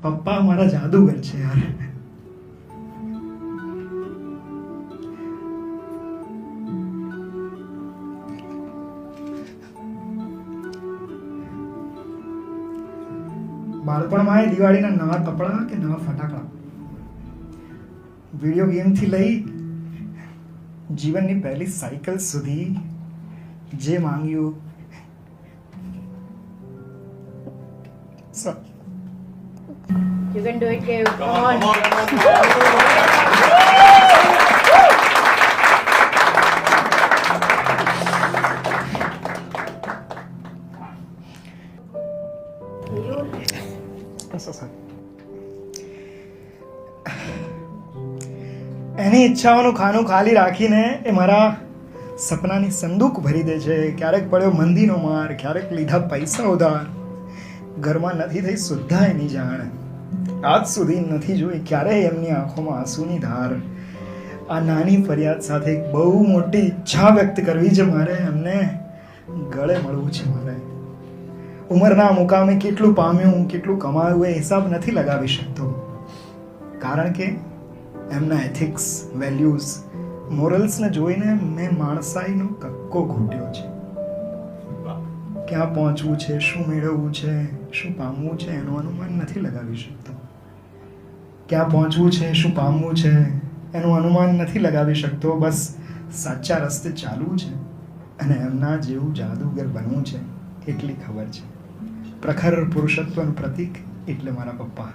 પપ્પા મારા જાદુગર છે યાર. બાળપણમાં એ દિવાળીના નવા કપડાં કે નવા ફટાકડા, વિડીયો ગેમથી લઈ જીવનની પહેલી સાયકલ સુધી જે માંગ્યું You can do it, Kev. Come on. એની ઈચ્છાઓનું ખાનું ખાલી રાખીને એ મારા સપનાની સંદૂક ભરી દે છે. ક્યારેક પડ્યો મંદીનો માર, ક્યારેક લીધા પૈસા ઉધાર, ઘરમાં નથી થઈ સુદ્ધા એની જાણ, આજ સુધી નથી જોઈ ક્યારેય એમની આંખોમાં આંસુની ધાર. આ નાની ફરિયાદ સાથે એક બહુ મોટી ઈચ્છા વ્યક્ત કરવી છે મારે, એમને ગળે મળવું છે મારે. ઉંમરના મુકામે કેટલું પામ્યું, કેટલું કમાયું એ હિસાબ નથી લગાવી શકતો, કારણ કે એમના એથિક્સ, વેલ્યુઝ, મોરલ્સને જોઈને મેં માણસાઈનો કક્કો ઘૂંટ્યો છે. ક્યાં પહોંચવું છે, શું મેળવવું છે, શું પામવું છે એનું અનુમાન નથી લગાવી શકતો. ક્યાં પહોંચવું છે, શું પામવું છે એનું અનુમાન નથી લગાવી શકતો. બસ સાચા રસ્તે ચાલવું છે અને એમના જેવું જાદુગર બનવું છે એટલી ખબર છે. પ્રખર પુરુષત્વનું પ્રતીક એટલે મારા પપ્પા.